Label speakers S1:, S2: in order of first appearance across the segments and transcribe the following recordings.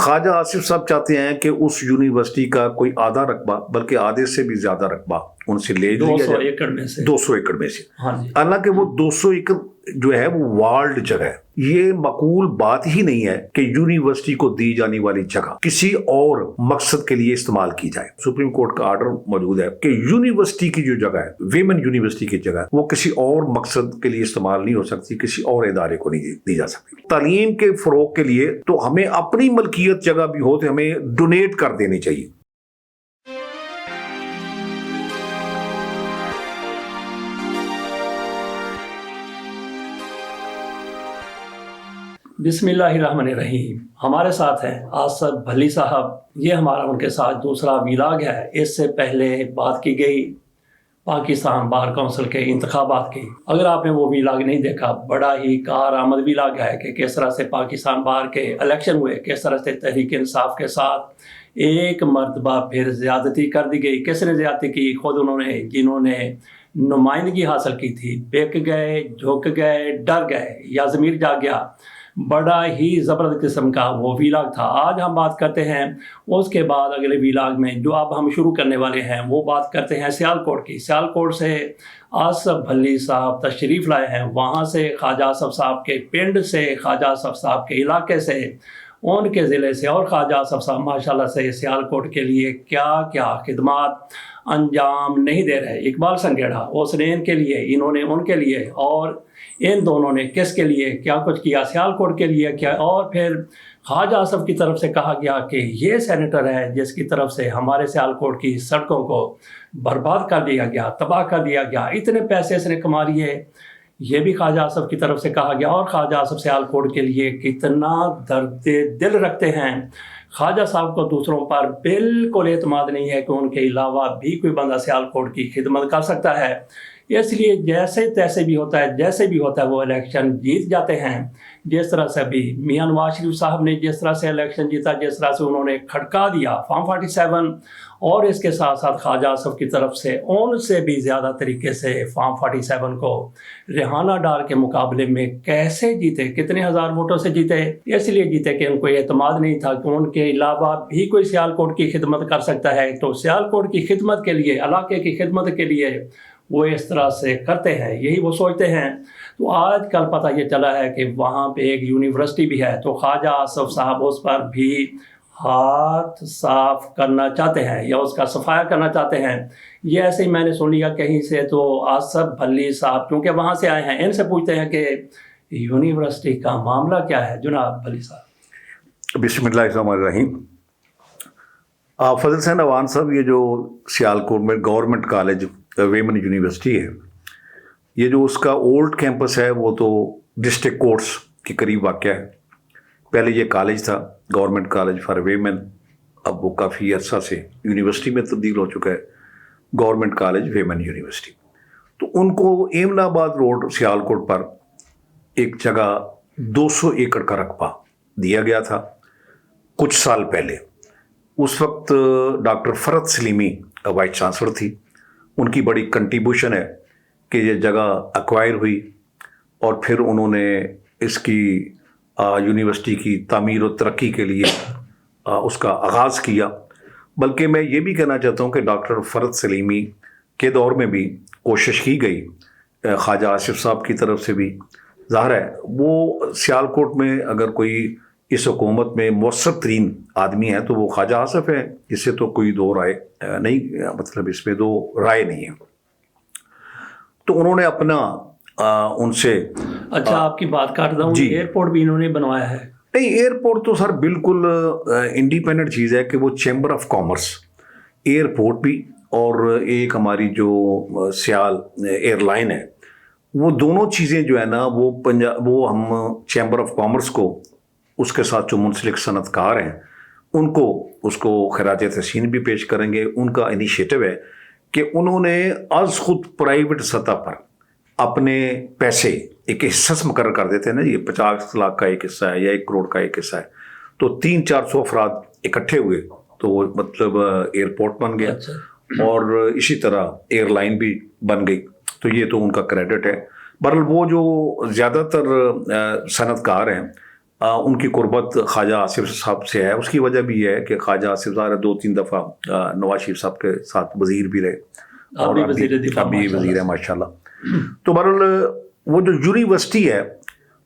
S1: خواجہ آصف صاحب چاہتے ہیں کہ اس یونیورسٹی کا کوئی آدھا رقبہ بلکہ آدھے سے بھی زیادہ رقبہ ان سے لے لیا جائے
S2: 200 ایکڑ میں سے
S1: 200 ایکڑ میں سے. حالانکہ وہ 200 ایکڑ جو ہے وہ وارلڈ جگہ ہے. یہ معقول بات ہی نہیں ہے کہ یونیورسٹی کو دی جانے والی جگہ کسی اور مقصد کے لیے استعمال کی جائے. سپریم کورٹ کا آرڈر موجود ہے کہ یونیورسٹی کی جو جگہ ہے, ویمن یونیورسٹی کی جگہ, وہ کسی اور مقصد کے لیے استعمال نہیں ہو سکتی, کسی اور ادارے کو نہیں دی جا سکتی. تعلیم کے فروغ کے لیے تو ہمیں اپنی ملکیت جگہ بھی ہو تو ہمیں ڈونیٹ کر دینی چاہیے.
S2: بسم اللہ الرحمن الرحیم. ہمارے ساتھ ہیں آصف بھلی صاحب. یہ ہمارا ان کے ساتھ دوسرا ویلاگ ہے. اس سے پہلے بات کی گئی پاکستان بار کونسل کے انتخابات کی. اگر آپ نے وہ ویلاگ نہیں دیکھا, بڑا ہی کارآمد ویلاگ ہے کہ کس طرح سے پاکستان بار کے الیکشن ہوئے, کس طرح سے تحریک انصاف کے ساتھ ایک مرتبہ پھر زیادتی کر دی گئی. کس نے زیادتی کی؟ خود انہوں نے, جنہوں نے نمائندگی حاصل کی تھی, بک گئے, جھک گئے, ڈر گئے یا ضمیر جاگ گیا. بڑا ہی زبردست قسم کا وہ ویلاگ تھا. آج ہم بات کرتے ہیں اس کے بعد اگلے ویلاگ میں جو اب ہم شروع کرنے والے ہیں وہ بات کرتے ہیں سیالکوٹ کی. سیالکوٹ سے آصف بھلی صاحب تشریف لائے ہیں. وہاں سے خواجہ آصف صاحب کے پنڈ سے, خواجہ آصف صاحب کے علاقے سے, ان کے ضلع سے, اور خواجہ آصف صاحب ماشاءاللہ سے سیالکوٹ کے لیے کیا کیا خدمات انجام نہیں دے رہے. اقبال سنگیڑا اس نے ان کے لیے, انہوں نے ان کے لیے, اور ان دونوں نے کس کے لیے کیا کچھ کیا, سیالکوٹ کے لیے کیا. اور پھر خواجہ آصف کی طرف سے کہا گیا کہ یہ سینیٹر ہے جس کی طرف سے ہمارے سیالکوٹ کی سڑکوں کو برباد کر دیا گیا, تباہ کر دیا گیا, اتنے پیسے اس نے کما لیے. یہ بھی خواجہ آصف کی طرف سے کہا گیا. اور خواجہ آصف سیالکوٹ کے لیے کتنا درد دل رکھتے ہیں. خواجہ صاحب کو دوسروں پر بالکل اعتماد نہیں ہے کہ ان کے علاوہ بھی کوئی بندہ سیالکوٹ کی خدمت کر سکتا ہے. اس لیے جیسے تیسے بھی ہوتا ہے, جیسے بھی ہوتا ہے وہ الیکشن جیت جاتے ہیں. جس طرح سے بھی میاں نواز شریف صاحب نے جس طرح سے الیکشن جیتا, جس طرح سے انہوں نے کھڑکا دیا فارم 47, اور اس کے ساتھ ساتھ خواجہ آصف کی طرف سے ان سے بھی زیادہ طریقے سے فارم 47 کو ریحانہ ڈار کے مقابلے میں کیسے جیتے, کتنے ہزار ووٹوں سے جیتے. اس لیے جیتے کہ ان کو اعتماد نہیں تھا کہ ان کے علاوہ بھی کوئی سیالکوٹ کی خدمت کر سکتا ہے. تو سیالکوٹ کی خدمت کے لیے, علاقے کی خدمت کے لیے وہ اس طرح سے کرتے ہیں, یہی وہ سوچتے ہیں. تو آج کل پتہ یہ چلا ہے کہ وہاں پہ ایک یونیورسٹی بھی ہے, تو خواجہ آصف صاحب اس پر بھی ہاتھ صاف کرنا چاہتے ہیں یا اس کا صفایا کرنا چاہتے ہیں. یہ ایسے ہی میں نے سن لیا کہیں سے. تو آصف بھلی صاحب کیونکہ وہاں سے آئے ہیں, ان سے پوچھتے ہیں کہ یونیورسٹی کا معاملہ کیا ہے. جناب بھلی صاحب.
S1: بسم اللہ الرحمن الرحیم. فضل حسین عوان صاحب, یہ جو سیالکوٹ میں گورنمنٹ کالج ویمن یونیورسٹی ہے, یہ جو اس کا اولڈ کیمپس ہے وہ تو ڈسٹرکٹ کورٹس کے قریب واقع ہے. پہلے یہ کالج تھا, گورنمنٹ کالج فار ویمن. اب وہ کافی عرصہ سے یونیورسٹی میں تبدیل ہو چکا ہے, گورنمنٹ کالج ویمن یونیورسٹی. تو ان کو ایمن آباد روڈ سیالکوٹ پر ایک جگہ 200 ایکڑ کا رقبہ دیا گیا تھا کچھ سال پہلے. اس وقت ڈاکٹر فرت سلیمی وائس چانسلر تھی. ان کی بڑی کنٹریبیوشن ہے کہ یہ جگہ ایکوائر ہوئی, اور پھر انہوں نے اس کی یونیورسٹی کی تعمیر و ترقی کے لیے اس کا آغاز کیا. بلکہ میں یہ بھی کہنا چاہتا ہوں کہ ڈاکٹر فرت سلیمی کے دور میں بھی کوشش کی گئی, خواجہ آصف صاحب کی طرف سے بھی. ظاہر ہے وہ سیالکوٹ میں اگر کوئی اس حکومت میں مؤثر ترین آدمی ہے تو وہ خواجہ آصف ہے, اس سے تو کوئی دو رائے نہیں, مطلب اس میں دو رائے نہیں ہے. تو انہوں نے اپنا ان سے.
S2: اچھا آپ کی بات کاٹ دوں,
S1: جی,
S2: ایئرپورٹ بھی انہوں نے بنوایا ہے.
S1: نہیں, ایئرپورٹ تو سر بالکل انڈیپینڈنٹ چیز ہے کہ وہ چیمبر آف کامرس, ایئرپورٹ بھی, اور ایک ہماری جو سیال ایئر لائن ہے, وہ دونوں چیزیں جو ہے نا وہ ہم چیمبر آف کامرس کو, اس کے ساتھ جو منسلک صنعت کار ہیں ان کو اس کو خراج تحسین بھی پیش کریں گے. ان کا انیشیٹو ہے کہ انہوں نے از خود پرائیویٹ سطح پر اپنے پیسے ایک حصہ مقرر کر دیتے ہیں نا, یہ 50 لاکھ کا ایک حصہ ہے یا 1 کروڑ کا ایک حصہ ہے, تو 300-400 افراد اکٹھے ہوئے تو وہ مطلب ایئرپورٹ بن گیا. اور اسی طرح ایئر لائن بھی بن گئی. تو یہ تو ان کا کریڈٹ ہے. بہرحال وہ جو زیادہ تر صنعت کار ہیں ان کی قربت خواجہ آصف صاحب سے ہے. اس کی وجہ بھی یہ ہے کہ خواجہ آصف صاحب 2-3 دفعہ نواز شریف صاحب کے ساتھ وزیر بھی رہے اور ابھی وزیر ہے ماشاءاللہ. تو بہرحال وہ جو یونیورسٹی ہے،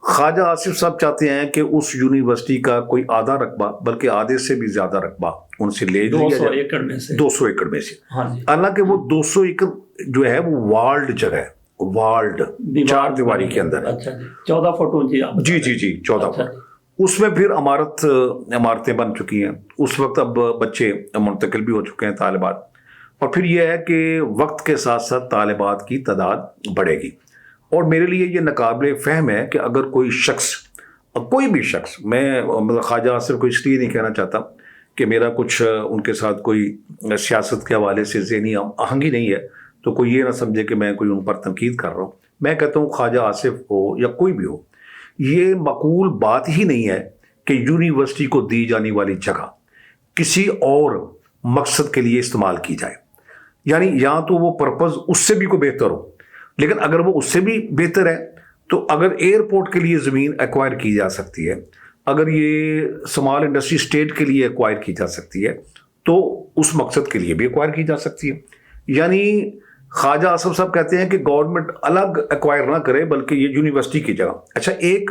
S1: خواجہ آصف صاحب چاہتے ہیں کہ اس یونیورسٹی کا کوئی آدھا رقبہ بلکہ آدھے سے بھی زیادہ رقبہ ان سے لے لیا جائے 200 ایکڑ میں سے. حالانکہ وہ 200 ایکڑ جو ہے وہ والڈ جگہ ہے، والڈ 4 دیواری کے اندر.
S2: 14 فٹ اونچی.
S1: جی 14 فٹ. اس میں پھر عمارتیں بن چکی ہیں. اس وقت اب بچے منتقل بھی ہو چکے ہیں طالبات. اور پھر یہ ہے کہ وقت کے ساتھ ساتھ طالبات کی تعداد بڑھے گی. اور میرے لیے یہ ناقابل فہم ہے کہ اگر کوئی شخص، کوئی بھی شخص، میں مطلب خواجہ آصف کو اس لیے نہیں کہنا چاہتا کہ میرا کچھ ان کے ساتھ کوئی سیاست کے حوالے سے ذہنی آہنگی نہیں ہے، تو کوئی یہ نہ سمجھے کہ میں کوئی ان پر تنقید کر رہا ہوں. میں کہتا ہوں خواجہ آصف ہو یا کوئی بھی ہو، یہ معقول بات ہی نہیں ہے کہ یونیورسٹی کو دی جانے والی جگہ کسی اور مقصد کے لیے استعمال کی جائے. یعنی یا تو وہ پرپز اس سے بھی کوئی بہتر ہو، لیکن اگر وہ اس سے بھی بہتر ہے تو اگر ایئرپورٹ کے لیے زمین ایکوائر کی جا سکتی ہے، اگر یہ اسمال انڈسٹری اسٹیٹ کے لیے ایکوائر کی جا سکتی ہے، تو اس مقصد کے لیے بھی ایکوائر کی جا سکتی ہے. یعنی خواجہ آصف صاحب کہتے ہیں کہ گورنمنٹ الگ ایکوائر نہ کرے بلکہ یہ یونیورسٹی کی جگہ. اچھا، ایک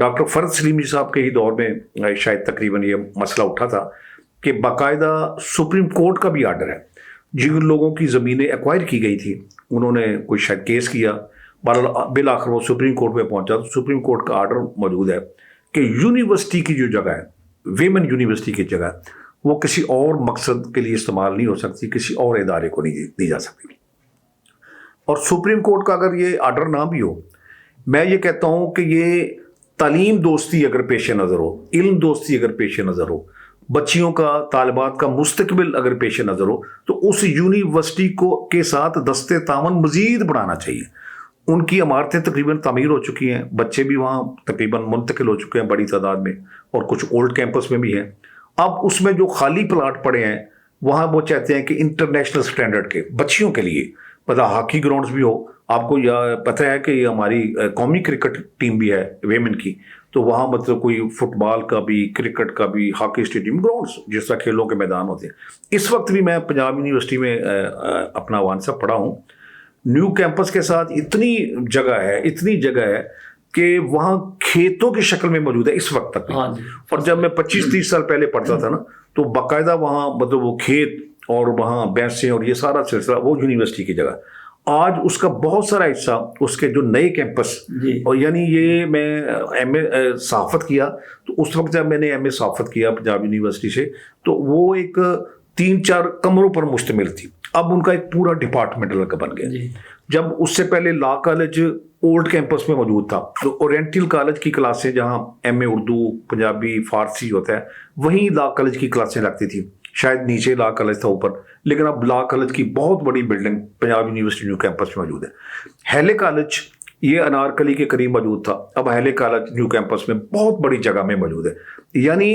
S1: ڈاکٹر فرد سلیمی صاحب کے ہی دور میں شاید تقریباً یہ مسئلہ اٹھا تھا کہ باقاعدہ سپریم کورٹ کا بھی آرڈر ہے. جن لوگوں کی زمینیں ایکوائر کی گئی تھی انہوں نے کوئی شاید کیس کیا، بالآخر وہ سپریم کورٹ میں پہنچا تو سپریم کورٹ کا آرڈر موجود ہے کہ یونیورسٹی کی جو جگہ ہے، ویمن یونیورسٹی کی جگہ، وہ کسی اور مقصد کے لیے استعمال نہیں ہو سکتی، کسی اور ادارے کو نہیں دی جا سکتی. اور سپریم کورٹ کا اگر یہ آرڈر نہ بھی ہو، میں یہ کہتا ہوں کہ یہ تعلیم دوستی اگر پیش نظر ہو، علم دوستی اگر پیش نظر ہو، بچیوں کا، طالبات کا مستقبل اگر پیش نظر ہو، تو اس یونیورسٹی کو کے ساتھ دستے تعاون مزید بڑھانا چاہیے. ان کی عمارتیں تقریباً تعمیر ہو چکی ہیں، بچے بھی وہاں تقریباً منتقل ہو چکے ہیں بڑی تعداد میں، اور کچھ اولڈ کیمپس میں بھی ہیں. اب اس میں جو خالی پلاٹ پڑے ہیں وہاں وہ چاہتے ہیں کہ انٹرنیشنل سٹینڈرڈ کے بچیوں کے لیے پتہ ہاکی گراؤنڈز بھی ہو. آپ کو پتہ ہے کہ یہ ہماری قومی کرکٹ ٹیم بھی ہے ویمن کی، تو وہاں مطلب کوئی فٹ بال کا بھی، کرکٹ کا بھی، ہاکی اسٹیڈیم، گراؤنڈز جس طرح کھیلوں کے میدان ہوتے ہیں. اس وقت بھی میں پنجاب یونیورسٹی میں اپنا وانسا پڑھا ہوں. نیو کیمپس کے ساتھ اتنی جگہ ہے کہ وہاں کھیتوں کی شکل میں موجود ہے اس وقت تک. اور جب میں 25-30 سال پہلے پڑھتا تھا نا، تو باقاعدہ وہاں مطلب وہ کھیت اور وہاں بھینسیں اور یہ سارا سلسلہ وہ یونیورسٹی کی جگہ. آج اس کا بہت سارا حصہ اس کے جو نئے کیمپس، اور یعنی یہ میں ایم اے صحافت کیا، تو اس وقت جب میں نے ایم اے صحافت کیا پنجاب یونیورسٹی سے، تو وہ ایک 3-4 کمروں پر مشتمل تھی. اب ان کا ایک پورا ڈپارٹمنٹ الگ بن گیا. جب اس سے پہلے لا کالج اولڈ کیمپس میں موجود تھا، تو اورینٹل کالج کی کلاسیں جہاں ایم اے اردو، پنجابی، فارسی ہوتا ہے، وہیں لا کالج کی کلاسیں لگتی تھیں. شاید نیچے لا کالج تھا اوپر، لیکن اب لا کالج کی بہت بڑی building Punjab university new campus میں موجود ہے. ہیلے کالج یہ انارکلی کے قریب موجود تھا، اب ہیلے کالج نیو کیمپس میں بہت بڑی جگہ میں موجود ہے. یعنی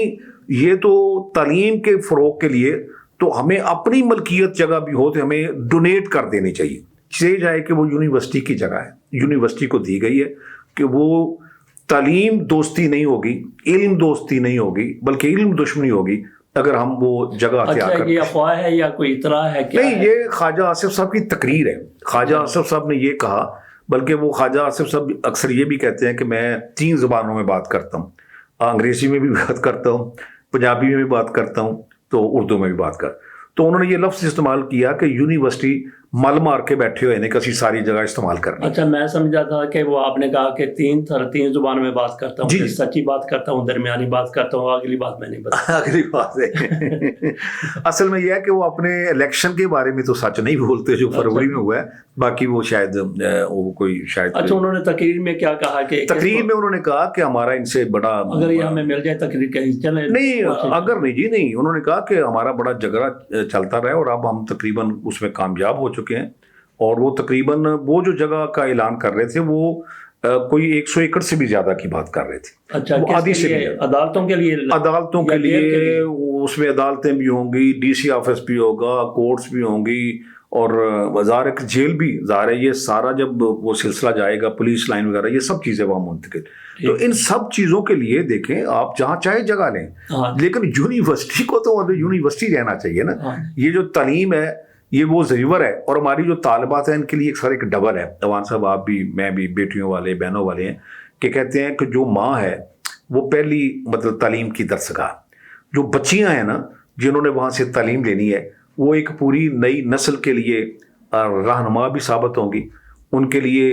S1: یہ تو تعلیم کے فروغ کے لیے تو ہمیں اپنی ملکیت جگہ بھی ہو تو ہمیں ڈونیٹ کر دینی چاہیے. سے جائے کہ وہ یونیورسٹی کی جگہ ہے، یونیورسٹی کو دی گئی ہے، کہ وہ تعلیم دوستی نہیں ہوگی، علم دوستی نہیں ہوگی، بلکہ علم دشمنی ہوگی اگر ہم وہ جگہ تیار کریں.
S2: یہ افواہ ہے یا کوئی اطلاع ہے؟
S1: نہیں، یہ خواجہ آصف صاحب کی تقریر ہے. خواجہ آصف صاحب نے یہ کہا، بلکہ وہ خواجہ آصف صاحب اکثر یہ بھی کہتے ہیں کہ میں 3 زبانوں میں بات کرتا ہوں، انگریزی میں بھی بات کرتا ہوں، پنجابی میں بھی بات کرتا ہوں، تو اردو میں بھی بات کرتا ہوں. تو انہوں نے یہ لفظ استعمال کیا کہ یونیورسٹی مل مار کے بیٹھے ہوئے کسی ساری جگہ استعمال کرنا.
S2: اچھا، میں سمجھا تھا کہ وہ آپ نے کہا کہ 3 زبان میں بات کرتا ہوں، سچی بات کرتا ہوں، درمیانی بات کرتا ہوں، اگلی بات میں نہیں بتا.
S1: اگلی بات ہے اصل میں یہ ہے کہ وہ اپنے الیکشن کے بارے میں تو سچ نہیں بولتے جو فروری میں ہوا ہے، باقی وہ شاید وہ کوئی شاید.
S2: اچھا، انہوں نے تقریر میں کیا کہا؟ کہ
S1: تقریر میں انہوں نے کہا کہ ہمارا ان سے بڑا،
S2: اگر یہ ہمیں مل جائے تقریر کہیں چلے
S1: نہیں، اگر نہیں جی نہیں، انہوں نے کہا کہ ہمارا بڑا جھگڑا چلتا رہا اور اب ہم تقریباً اس میں کامیاب ہو چکے ہیں. اور وہ تقریباً وہ جو جگہ کا اعلان کر رہے تھے وہ کوئی 100 ایکڑ سے بھی زیادہ کی بات کر رہے تھے.
S2: اچھا، عدالتوں کے لیے
S1: اس میں عدالتیں بھی ہوں گی، ڈی سی آفس بھی ہوگا، کورٹس بھی ہوں گی، اور ظاہر ہے کہ جیل بھی ظاہر ہے، یہ سارا جب وہ سلسلہ جائے گا پولیس لائن وغیرہ یہ سب چیزیں وہاں منتقل، تو ان سب چیزوں کے لیے دیکھیں آپ جہاں چاہے جگہ لیں، لیکن یونیورسٹی کو تو یونیورسٹی رہنا چاہیے نا۔ یہ جو تعلیم ہے یہ وہ زیور ہے، اور ہماری جو طالبات ہیں ان کے لیے ایک ڈبل ہے۔ عوان صاحب آپ بھی میں بھی بیٹیوں والے بہنوں والے ہیں کہ کہتے ہیں کہ جو ماں ہے وہ پہلی مطلب تعلیم کی درسگاہ، جو بچیاں ہیں نا جنہوں نے وہاں سے تعلیم لینی ہے وہ ایک پوری نئی نسل کے لیے رہنما بھی ثابت ہوں گی، ان کے لیے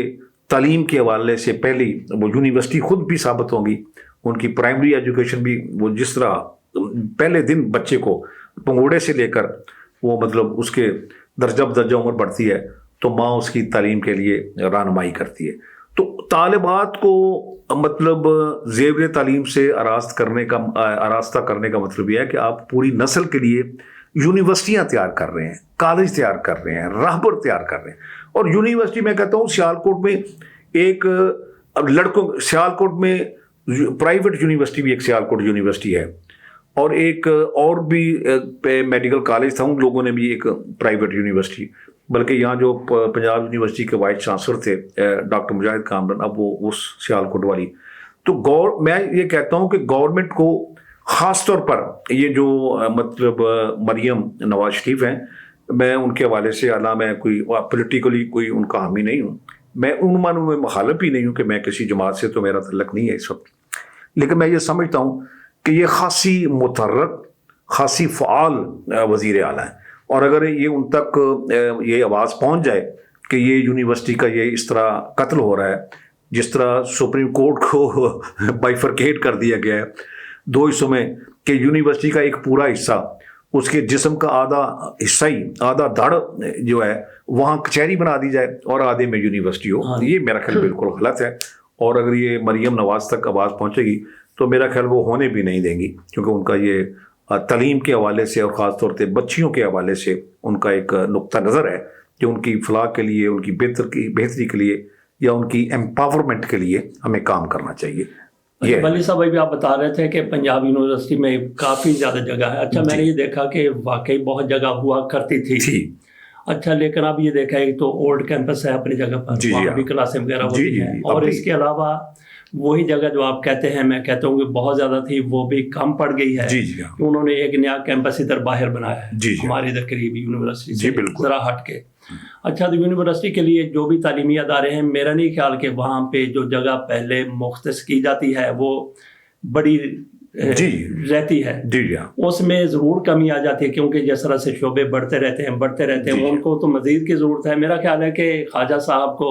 S1: تعلیم کے حوالے سے پہلی وہ یونیورسٹی خود بھی ثابت ہوں گی، ان کی پرائمری ایجوکیشن بھی وہ جس طرح پہلے دن بچے کو پنگوڑے سے لے کر وہ مطلب اس کے درجہ بدرجہ عمر بڑھتی ہے تو ماں اس کی تعلیم کے لیے رہنمائی کرتی ہے۔ تو طالبات کو مطلب زیور تعلیم سے آراستہ کرنے کا مطلب یہ ہے کہ آپ پوری نسل کے لیے یونیورسٹیاں تیار کر رہے ہیں، کالج تیار کر رہے ہیں، راہبر تیار کر رہے ہیں۔ اور یونیورسٹی میں کہتا ہوں سیالکوٹ میں ایک لڑکوں سیالکوٹ میں پرائیویٹ یونیورسٹی بھی ایک سیالکوٹ یونیورسٹی ہے، اور ایک اور بھی میڈیکل کالج تھا، ان لوگوں نے بھی ایک پرائیویٹ یونیورسٹی، بلکہ یہاں جو پنجاب یونیورسٹی کے وائس چانسلر تھے ڈاکٹر مجاہد کامران، اب وہ اس سیالکوٹ والی۔ تو میں یہ کہتا ہوں کہ گورنمنٹ کو خاص طور پر یہ جو مطلب مریم نواز شریف ہیں، میں ان کے حوالے سے حالانکہ میں کوئی پولیٹیکلی کوئی ان کا حامی نہیں ہوں، میں ان معنوں میں مخالف بھی نہیں ہوں کہ میں کسی جماعت سے تو میرا تعلق نہیں ہے اس وقت، لیکن میں یہ سمجھتا ہوں کہ یہ خاصی متحرک خاصی فعال وزیر اعلیٰ ہیں، اور اگر یہ ان تک یہ آواز پہنچ جائے کہ یہ یونیورسٹی کا یہ اس طرح قتل ہو رہا ہے، جس طرح سپریم کورٹ کو بائیفرکیٹ کر دیا گیا ہے 2 حصوں میں، کہ یونیورسٹی کا ایک پورا حصہ اس کے جسم کا آدھا حصہ ہی آدھا دھڑ جو ہے وہاں کچہری بنا دی جائے اور آدھے میں یونیورسٹی ہو، یہ میرا خیال بالکل غلط ہے۔ اور اگر یہ مریم نواز تک آواز پہنچے گی تو میرا خیال وہ ہونے بھی نہیں دیں گی، کیونکہ ان کا یہ تعلیم کے حوالے سے اور خاص طور پہ بچیوں کے حوالے سے ان کا ایک نقطہ نظر ہے کہ ان کی فلاح کے لیے، ان کی بہتری کے لیے یا ان کی امپاورمنٹ کے لیے ہمیں کام کرنا چاہیے۔
S2: ولی صاحب بھی آپ بتا رہے تھے کہ پنجاب یونیورسٹی میں کافی زیادہ جگہ ہے، اچھا میں نے یہ دیکھا کہ واقعی بہت جگہ ہوا کرتی تھی، اچھا لیکن اب یہ دیکھا ہے تو اولڈ کیمپس ہے اپنی جگہ پر، وہاں بھی کلاسیں وغیرہ ہوتی ہیں، اور اس کے علاوہ وہی جگہ جو آپ کہتے ہیں میں کہتا ہوں کہ بہت زیادہ تھی وہ بھی کم پڑ گئی ہے، انہوں نے ایک نیا کیمپس ادھر باہر بنایا ہے ہمارے ادھر قریبی یونیورسٹی سے ذرا ہٹ کے۔ اچھا تو یونیورسٹی کے لیے جو بھی تعلیمی ادارے ہیں، میرا نہیں خیال کہ وہاں پہ جو جگہ پہلے مختص کی جاتی ہے وہ بڑی رہتی ہے، اس میں ضرور کمی آ جاتی ہے، کیونکہ جس طرح سے شعبے بڑھتے رہتے ہیں ان کو تو مزید کی ضرورت ہے۔ میرا خیال ہے کہ خواجہ صاحب کو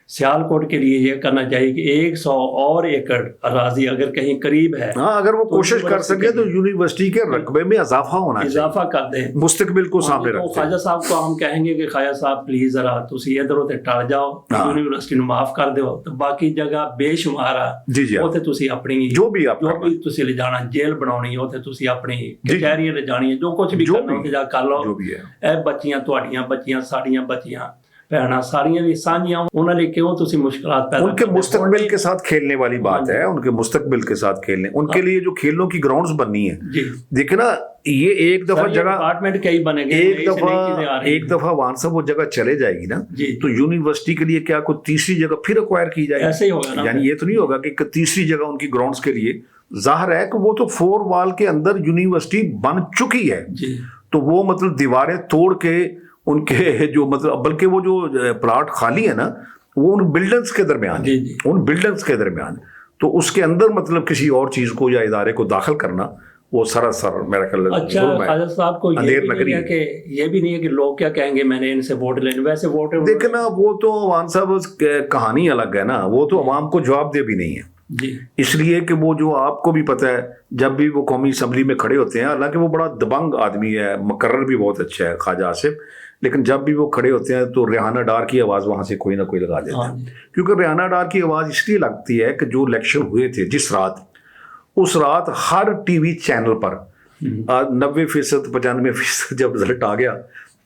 S2: سیالکوٹ کے لیے یہ کرنا چاہیے کہ 100 اور ایکڑ اراضی اگر کہیں قریب ہے،
S1: اگر وہ کوشش کر سکے تو یونیورسٹی کے رقبے میں اضافہ ہونا چاہیے،
S2: اضافہ کر دیں،
S1: مستقبل کو سامنے رکھتے ہیں۔
S2: خواجہ صاحب کو ہم کہیں گے کہ خواجہ صاحب پلیز ذرا تسی ادھر ادھر ٹل جاؤ، یونیورسٹی نو معاف کر دیو، تو باقی جگہ بے شمار اوتھے تسی اپنی جو بھی تسی لے جانا جیل بناونی، اوتھے تسی اپنی کچہری لے جانی ہے، جو کچھ بھی کرنا اوتھے جا کر لو۔ اے بچیاں تہاڈیاں بچیاں ساڈیاں بچیاں بہنا ساریاں بھی سانجیاں، انہوں نے کیوں تسی مشکلات پیدا
S1: ان کے مستقبل کے ساتھ کھیلنے والی بات ہے، ان کے مستقبل کے ساتھ کھیلنے، ان کے لیے جو کھیلوں کی گراؤنڈز بننی ہے۔ دیکھیں نا یہ ایک دفعہ جگہ
S2: اپارٹمنٹ کئی بنے گئے،
S1: ایک دفعہ وہاں سے وہ جگہ چلے جائے گی نا تو یونیورسٹی کے لیے کیا کوئی تیسری جگہ پھر ایکوائر کی جائے،
S2: ایسے ہی ہوگا،
S1: یعنی یہ تو نہیں ہوگا کہ تیسری جگہ ان کی گراؤنڈز کے لیے۔ ظاہر ہے کہ وہ تو 4 وال کے اندر یونیورسٹی بن چکی ہے، تو وہ مطلب دیواریں توڑ کے ان کے جو مطلب بلکہ وہ جو پلاٹ خالی ہے نا وہ ان بلڈنگز کے درمیان ہے، ان بلڈنگز کے درمیان، تو اس کے اندر مطلب کسی اور چیز کو یا ادارے کو داخل کرنا وہ سراسر میرا خیال ہے۔
S2: اچھا خواجہ صاحب کو یہ بھی نہیں ہے کہ لوگ کیا کہیں گے میں نے ان سے ووٹ لینے، ویسے ووٹ
S1: دیکھنا وہ تو عوان صاحب کہانی الگ ہے نا، وہ تو عوام کو جواب دہ بھی نہیں ہے، اس لیے کہ وہ جو آپ کو بھی پتہ ہے جب بھی وہ قومی اسمبلی میں کھڑے ہوتے ہیں، حالانکہ وہ بڑا دبنگ آدمی ہے، مقرر بھی بہت اچھا ہے خواجہ آصف، لیکن جب بھی وہ کھڑے ہوتے ہیں تو ریحانہ ڈار کی آواز وہاں سے کوئی نہ کوئی لگا دیتا ہے، کیونکہ ریحانہ ڈار کی آواز اس لیے لگتی ہے کہ جو الیکشن ہوئے تھے جس رات، اس رات ہر ٹی وی چینل پر 90% 95% جب رزلٹ آ گیا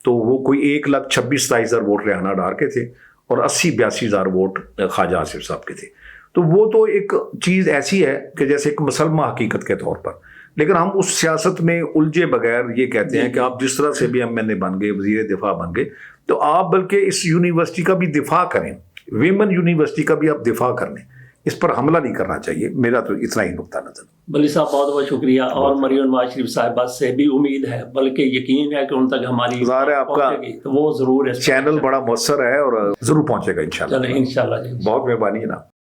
S1: تو وہ کوئی 1,26,27,000 ووٹ ریحانہ ڈار کے تھے اور 80-82,000 ووٹ خواجہ آصف صاحب کے تھے۔ تو وہ تو ایک چیز ایسی ہے کہ جیسے ایک مسلمہ حقیقت کے طور پر، لیکن ہم اس سیاست میں الجھے بغیر یہ کہتے ہیں کہ آپ جس طرح سے بھی MNA بن گئے، وزیر دفاع بن گئے، تو آپ بلکہ اس یونیورسٹی کا بھی دفاع کریں، ویمن یونیورسٹی کا بھی آپ دفاع کر لیں، اس پر حملہ نہیں کرنا چاہیے. میرا تو اتنا ہی نقطہ نظر.
S2: بلی صاحب بہت بہت شکریہ، اور مریم نواز شریف صاحبہ سے بھی امید ہے، بلکہ یقین ہے کہ ان تک ہماری
S1: ظاہر ہے آپ کا
S2: پہنچے گی، تو وہ ضرور اس
S1: چینل بڑا مؤثر ہے اور ضرور پہنچے گا انشاءاللہ.
S2: چلیں انشاءاللہ جی.
S1: بہت مہربانی جناب.